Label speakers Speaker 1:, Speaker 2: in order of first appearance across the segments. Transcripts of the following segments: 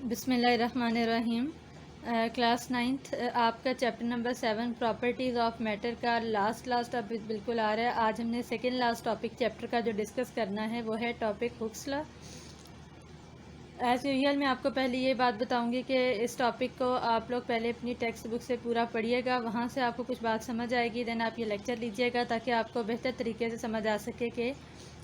Speaker 1: बिस्मिल्लाहिर्रहमानिर्रहीम। Class ninth आपका chapter number 7 properties of matter का लास्ट टॉपिक बिल्कुल आ रहा है। आज हमने सेकेंड लास्ट टॉपिक चैप्टर का जो डिस्कस करना है वो है topic Hooke's law. As usual मैं आपको पहले ये बात बताऊंगी कि इस टॉपिक को आप लोग पहले अपनी टेक्स्ट बुक से पूरा पढ़िएगा, वहाँ से आपको कुछ बात समझ आएगी, देन आप ये लेक्चर लीजिएगा ताकि आपको बेहतर तरीके से समझ आ सके कि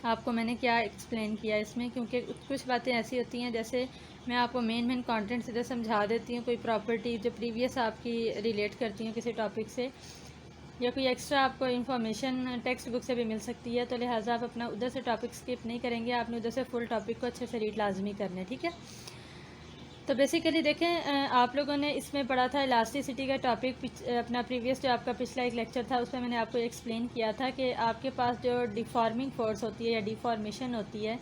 Speaker 1: आपको मैंने क्या एक्सप्लेन किया इसमें। क्योंकि कुछ बातें ऐसी होती हैं, जैसे मैं आपको मेन कंटेंट सीधे समझा देती हूँ, कोई प्रॉपर्टी जो प्रीवियस आपकी रिलेट करती हूँ किसी टॉपिक से, या कोई एक्स्ट्रा आपको इन्फॉर्मेशन टेक्स्ट बुक से भी मिल सकती है, तो लिहाजा आप अपना उधर से टॉपिक स्किप नहीं करेंगे, आपने उधर से फुल टॉपिक को अच्छे से रीड लाजमी करना है, ठीक है। तो बेसिकली देखें, आप लोगों ने इसमें पढ़ा था इलास्टिसिटी का टॉपिक, अपना प्रीवियस जो आपका पिछला एक लेक्चर था उसमें मैंने आपको एक्सप्लेन किया था कि आपके पास जो डिफॉर्मिंग फोर्स होती है या डिफॉर्मेशन होती है,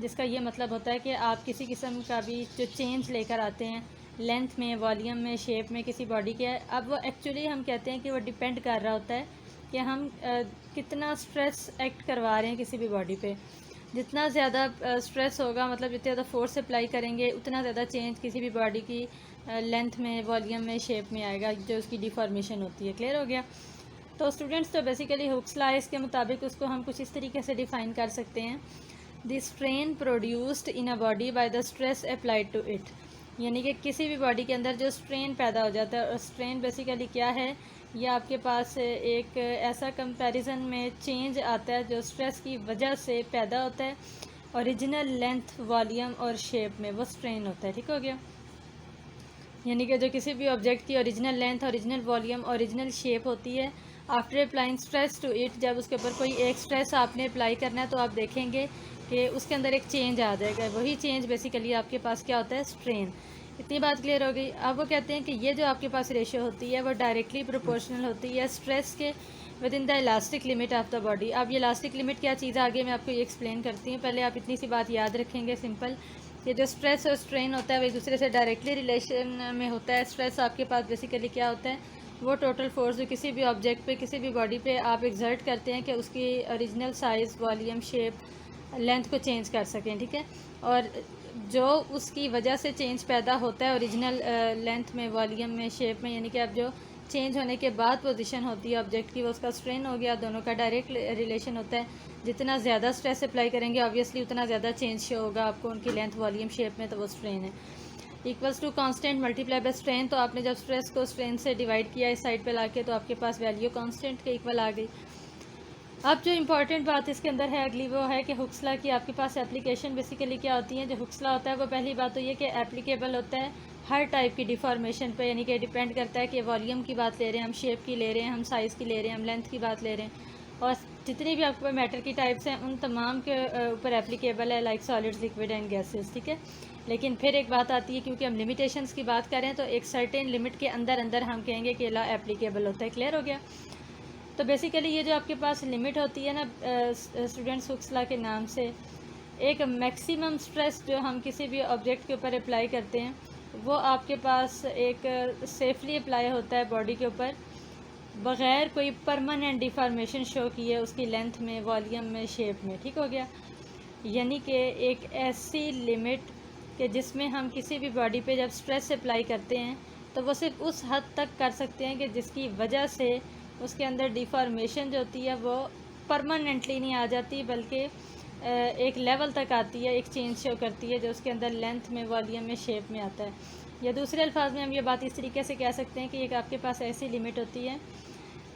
Speaker 1: जिसका ये मतलब होता है कि आप किसी किस्म का भी जो चेंज लेकर आते हैं लेंथ में, वॉल्यूम में, शेप में किसी बॉडी के, अब वो एक्चुअली हम कहते हैं कि वो डिपेंड कर रहा होता है कि हम कितना स्ट्रेस एक्ट करवा रहे हैं किसी भी बॉडी पे। जितना ज़्यादा स्ट्रेस होगा, मतलब जितना ज़्यादा फोर्स अप्लाई करेंगे, उतना ज़्यादा चेंज किसी भी बॉडी की लेंथ में, वॉल्यूम में, शेप में आएगा, जो उसकी डिफॉर्मेशन होती है। क्लियर हो गया। तो स्टूडेंट्स, तो बेसिकली हुक्स लॉ इसके मुताबिक उसको हम कुछ इस तरीके से डिफ़ाइन कर सकते हैं, the strain produced in a body by the stress applied to it. यानी कि किसी भी बॉडी के अंदर जो स्ट्रेन पैदा हो जाता है, और स्ट्रेन बेसिकली क्या है, ये आपके पास एक ऐसा कंपैरिजन में चेंज आता है जो स्ट्रेस की वजह से पैदा होता है, ओरिजिनल लेंथ, वॉल्यूम और शेप में वो स्ट्रेन होता है। ठीक हो गया। यानी कि जो किसी भी ऑब्जेक्ट की original length, original volume, original shape होती है, after applying stress to it, जब उसके ऊपर कोई एक स्ट्रेस आपने अप्लाई करना है तो आप देखेंगे कि उसके अंदर एक चेंज आ जाएगा। वही चेंज बेसिकली आपके पास क्या होता है, स्ट्रेन। इतनी बात क्लियर हो गई। अब वो कहते हैं कि ये जो आपके पास रेशियो होती है वो डायरेक्टली प्रोपोर्शनल होती है स्ट्रेस के with in the elastic limit of the body. अब ये इलास्टिक लिमिट क्या चीज़ है, आगे मैं आपको ये एक्सप्लेन करती हूँ। पहले आप इतनी सी बात याद रखेंगे, सिंपल, ये जो स्ट्रेस और स्ट्रेन होता है वो एक दूसरे से डायरेक्टली रिलेशन में होता है। स्ट्रेस आपके पास बेसिकली क्या होता है, वो टोटल फोर्स जो किसी भी ऑब्जेक्ट पे, किसी भी बॉडी पे आप एग्जर्ट करते हैं कि उसकी original size, volume, shape, length को चेंज कर सकें। ठीक है। और जो उसकी वजह से चेंज पैदा होता है ओरिजिनल लेंथ में, वॉल्यूम में, शेप में, यानी कि अब जो चेंज होने के बाद पोजीशन होती है ऑब्जेक्ट की, वो उसका स्ट्रेन हो गया। दोनों का डायरेक्ट रिलेशन होता है। जितना ज़्यादा स्ट्रेस अप्लाई करेंगे ऑब्वियसली उतना ज़्यादा चेंज शो होगा आपको उनकी लेंथ, वॉल्यूम, शेप में, तो वो स्ट्रेन है। Equals to constant multiply by strain, तो आपने जब स्ट्रेस को स्ट्रेन से डिवाइड किया इस साइड पे लाके, तो आपके पास वैल्यू कांस्टेंट के इक्वल आ गई। अब जो इम्पॉर्टेंट बात इसके अंदर है अगली, वो है कि हुक्स लॉ की आपके पास एप्लीकेशन बेसिकली क्या होती है। जो हुक्स लॉ होता है वो पहली बात तो ये कि एप्लीकेबल होता है हर टाइप की डिफॉर्मेशन पे, यानी कि डिपेंड करता है कि वॉल्यूम की बात ले रहे हैं हम, शेप की ले रहे हैं हम, साइज़ की ले रहे हैं हम, लेंथ की बात ले रहे हैं, और जितनी भी आपके मैटर की टाइप्स हैं उन तमाम के ऊपर एप्लीकेबल है, like solids, liquid and gases. ठीक है। लेकिन फिर एक बात आती है, क्योंकि हम लिमिटेशंस की बात करें तो एक सर्टेन लिमिट के अंदर अंदर हम कहेंगे कि लॉ एप्लीकेबल होता है। क्लियर हो गया। तो बेसिकली ये जो आपके पास लिमिट होती है ना स्टूडेंट्स, हुक्स लॉ के नाम से, एक मैक्सिमम स्ट्रेस जो हम किसी भी ऑब्जेक्ट के ऊपर अप्लाई करते हैं वो आपके पास एक सेफली अप्लाई होता है बॉडी के ऊपर, बग़ैर कोई परमानेंट डिफॉर्मेशन शो किए उसकी लेंथ में, वॉल्यूम में, शेप में। ठीक हो गया। यानी कि एक ऐसी लिमिट कि जिसमें हम किसी भी बॉडी पे जब स्ट्रेस अप्लाई करते हैं तो वो सिर्फ उस हद तक कर सकते हैं कि जिसकी वजह से उसके अंदर डिफॉर्मेशन जो होती है वो परमानेंटली नहीं आ जाती, बल्कि एक लेवल तक आती है, एक चेंज शो करती है जो उसके अंदर लेंथ में, वॉल्यूम में, शेप में आता है। या दूसरे अल्फाज में हम ये बात इस तरीके से कह सकते हैं कि एक आपके पास ऐसी लिमिट होती है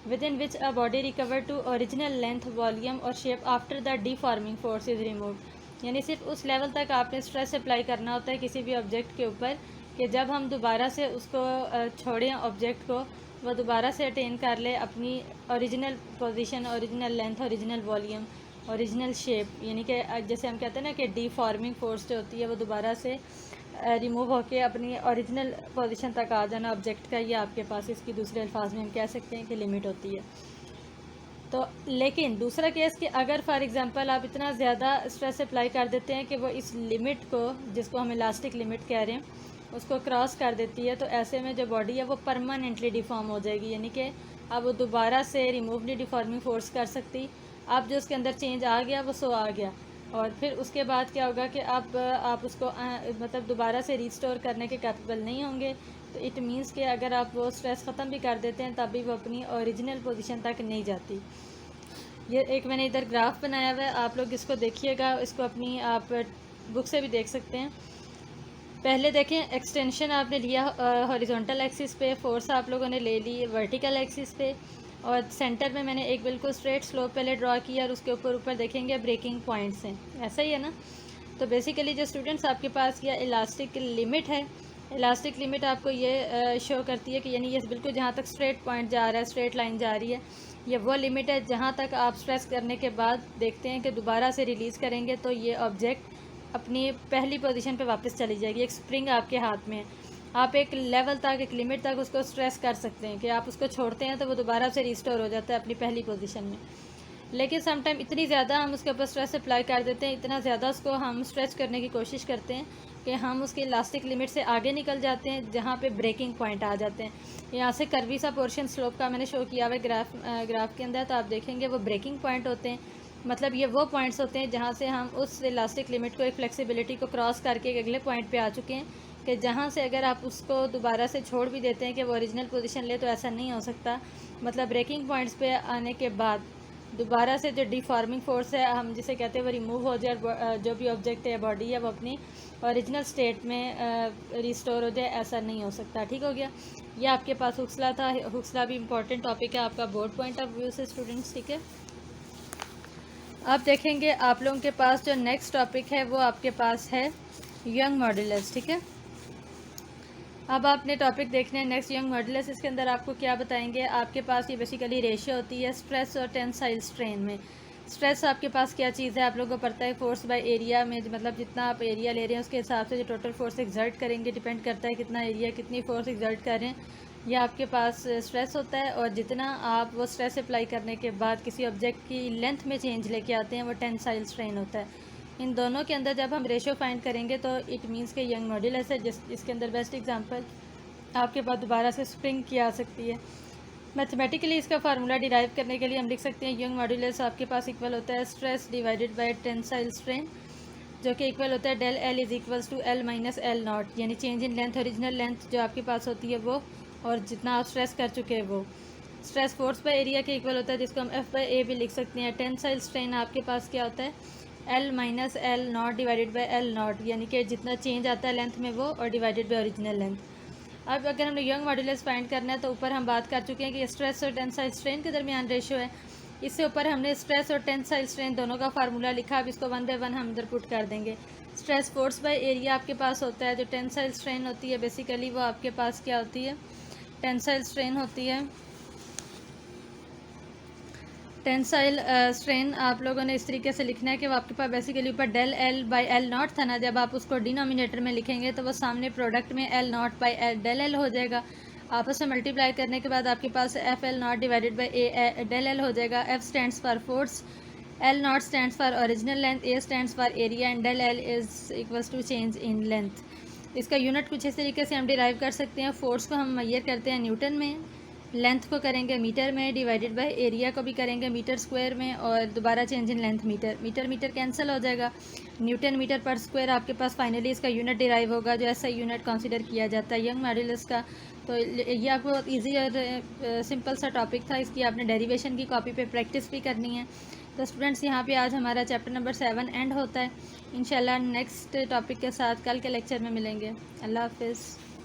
Speaker 1: within which a body recover to original length, volume और shape after the deforming force is remove. यानी सिर्फ उस लेवल तक आपने स्ट्रेस अप्लाई करना होता है किसी भी ऑब्जेक्ट के ऊपर कि जब हम दोबारा से उसको छोड़ें ऑब्जेक्ट को, वह दोबारा से अटेन कर ले अपनी original position, original length, original volume, original shape. यानी कि जैसे हम कहते हैं ना कि डिफॉर्मिंग फोर्स जो होती है वो दोबारा से रिमूव होके अपनी ओरिजिनल पोजीशन तक आ जाना ऑब्जेक्ट का, ये आपके पास इसकी दूसरे अल्फाज में हम कह सकते हैं कि लिमिट होती है। तो लेकिन दूसरा केस कि अगर फॉर एग्जांपल आप इतना ज़्यादा स्ट्रेस अप्लाई कर देते हैं कि वो इस लिमिट को, जिसको हम इलास्टिक लिमिट कह रहे हैं, उसको क्रॉस कर देती है, तो ऐसे में जो बॉडी है वो परमानेंटली डिफॉर्म हो जाएगी। यानी कि अब वो दोबारा से रिमूव नहीं डिफॉर्मिंग फोर्स कर सकती। अब जो उसके अंदर चेंज आ गया वो सो आ गया। और फिर उसके बाद क्या होगा कि आप उसको मतलब दोबारा से रिस्टोर करने के कैपेबल नहीं होंगे। तो इट मीन्स कि अगर आप वो स्ट्रेस ख़त्म भी कर देते हैं तब भी वो अपनी ओरिजिनल पोजीशन तक नहीं जाती। ये एक मैंने इधर ग्राफ बनाया हुआ है, आप लोग इसको देखिएगा, इसको अपनी आप बुक से भी देख सकते हैं। पहले देखें, एक्सटेंशन आपने लिया हॉरिजॉन्टल एक्सिस पे, फोर्स आप लोगों ने ले ली वर्टिकल एक्सिस पे, और सेंटर में मैंने एक बिल्कुल स्ट्रेट स्लोप पहले ड्रॉ किया और उसके ऊपर देखेंगे ब्रेकिंग पॉइंट्स हैं, ऐसा ही है ना। तो बेसिकली जो स्टूडेंट्स आपके पास या इलास्टिक लिमिट है, इलास्टिक लिमिट आपको ये शो करती है कि यानी ये बिल्कुल जहाँ तक स्ट्रेट पॉइंट जा रहा है, स्ट्रेट लाइन जा रही है, ये वो लिमिट है जहाँ तक आप स्ट्रेस करने के बाद देखते हैं कि दोबारा से रिलीज़ करेंगे तो ये ऑब्जेक्ट अपनी पहली पोजीशन पे वापस चली जाएगी। एक स्प्रिंग आपके हाथ में है, आप एक लेवल तक, एक लिमिट तक उसको स्ट्रेस कर सकते हैं कि आप उसको छोड़ते हैं तो वो दोबारा से रिस्टोर हो जाता है अपनी पहली पोजीशन में। लेकिन समटाइम इतनी ज़्यादा हम उसके ऊपर स्ट्रेस अप्लाई कर देते हैं, इतना ज़्यादा उसको हम स्ट्रेच करने की कोशिश करते हैं कि हम उसके इलास्टिक लिमिट से आगे निकल जाते हैं, जहाँ पे ब्रेकिंग पॉइंट आ जाते हैं। यहाँ से कर्वी सा पोर्शन स्लोप का मैंने शो किया हुआ है ग्राफ के अंदर, तो आप देखेंगे वो ब्रेकिंग पॉइंट होते हैं। मतलब ये वो पॉइंट्स होते हैं जहाँ से हम उस इलास्टिक लिमिट को, एक फ्लेक्सिबिलिटी को क्रॉस करके एक अगले पॉइंट पे आ चुके हैं कि जहाँ से अगर आप उसको दोबारा से छोड़ भी देते हैं कि वो ओरिजिनल पोजीशन ले, तो ऐसा नहीं हो सकता। मतलब ब्रेकिंग पॉइंट्स पे आने के बाद दोबारा से जो डिफॉर्मिंग फोर्स है, हम जिसे कहते हैं, वो रिमूव हो जाए, जो भी ऑब्जेक्ट है, बॉडी है, वो अपनी ओरिजिनल स्टेट में रिस्टोर हो जाए, ऐसा नहीं हो सकता। ठीक हो गया, ये आपके पास हुक्सला था। हुक्सला भी इम्पॉर्टेंट टॉपिक है आपका बोर्ड पॉइंट ऑफ व्यू से स्टूडेंट्स। ठीक है, अब देखेंगे आप लोगों के पास जो नेक्स्ट टॉपिक है वो आपके पास है यंग मॉड्यूलस। ठीक है, अब आपने टॉपिक देखने हैं नेक्स्ट यंग मॉड्यूलस। इसके अंदर आपको क्या बताएंगे, आपके पास ये बेसिकली रेशियो होती है स्ट्रेस और टेंसाइल स्ट्रेन में। स्ट्रेस आपके पास क्या चीज़ है, आप लोगों को पता है, फोर्स बाय एरिया में, मतलब जितना आप एरिया ले रहे हैं उसके हिसाब से जो टोटल फोर्स एक्सर्ट करेंगे, डिपेंड करता है कितना एरिया, कितनी फोर्स एक्सर्ट कर रहे हैं, यह आपके पास स्ट्रेस होता है। और जितना आप वो स्ट्रेस अप्लाई करने के बाद किसी ऑब्जेक्ट की लेंथ में चेंज लेके आते हैं, वो टेंसाइल स्ट्रेन होता है। इन दोनों के अंदर जब हम रेशियो फाइंड करेंगे तो इट मीन्स के यंग मॉड्यूलस है, जिसके अंदर बेस्ट एग्जांपल आपके पास दोबारा से स्प्रिंग की आ सकती है। मैथमेटिकली इसका फार्मूला डिराइव करने के लिए हम लिख सकते हैं यंग मॉड्यूलस आपके पास इक्वल होता है stress divided by tensile strain, जो कि इक्वल होता है del L is equals to L minus L not, यानी change in length, original length जो आपके पास होती है वो, और जितना आप स्ट्रेस कर चुके हैं वो। स्ट्रेस फोर्स बाय एरिया के इक्वल होता है, जिसको हम एफ बाई ए भी लिख सकते हैं। टेंसाइल स्ट्रेन आपके पास क्या होता है, L minus L not divided by L not, यानी कि जितना चेंज आता है लेंथ में वो, और डिवाइडेड बाई ओरिजिनल लेंथ। अब अगर हमने यंग मॉड्यूलस फाइंड करना है तो ऊपर हम बात कर चुके हैं कि स्ट्रेस और टेंसाइल स्ट्रेन के दरमियान रेशियो है। इससे ऊपर हमने स्ट्रेस और टेंसाइल स्ट्रेन दोनों का फार्मूला लिखा। अब इसको वन बाय वन हम इधर पुट कर देंगे। स्ट्रेस फोर्स बाय एरिया आपके पास होता है, जो टेंसाइल स्ट्रेन होती है बेसिकली वो आपके पास क्या होती है, टेंसाइल स्ट्रेन होती है। टेंसाइल स्ट्रेन आप लोगों ने इस तरीके से लिखना है कि वो आपके पास बेसिकली ऊपर del L by L not था ना, जब आप उसको डिनोमिनेटर में लिखेंगे तो वो सामने प्रोडक्ट में L not by L del L हो जाएगा। आपस में मल्टीप्लाई करने के बाद आपके पास F L not divided by A del L हो जाएगा। F stands for force, L not stands for original length, A stands for area, and del L is equals to change in length. इसका unit कुछ इस तरीके से हम derive कर सकते हैं। फोर्स को हम मेजर करते हैं न्यूटन में, लेंथ को करेंगे मीटर में, डिवाइडेड बाय एरिया को भी करेंगे मीटर स्क्वायर में, और दोबारा change in length meter. Meter meter cancel हो जाएगा, न्यूटन मीटर पर स्क्वायर आपके पास फाइनली इसका यूनिट डिराइव होगा, जो ऐसा यूनिट कंसीडर किया जाता है यंग मॉड्यूलस का। तो ये आपको बहुत ईजी और सिंपल सा टॉपिक था, इसकी आपने डेरिवेशन की कॉपी पे प्रैक्टिस भी करनी है। तो स्टूडेंट्स, यहाँ पे आज हमारा चैप्टर नंबर 7 एंड होता है। इंशाल्लाह नेक्स्ट टॉपिक के साथ कल के लेक्चर में मिलेंगे। अल्लाह हाफिज़।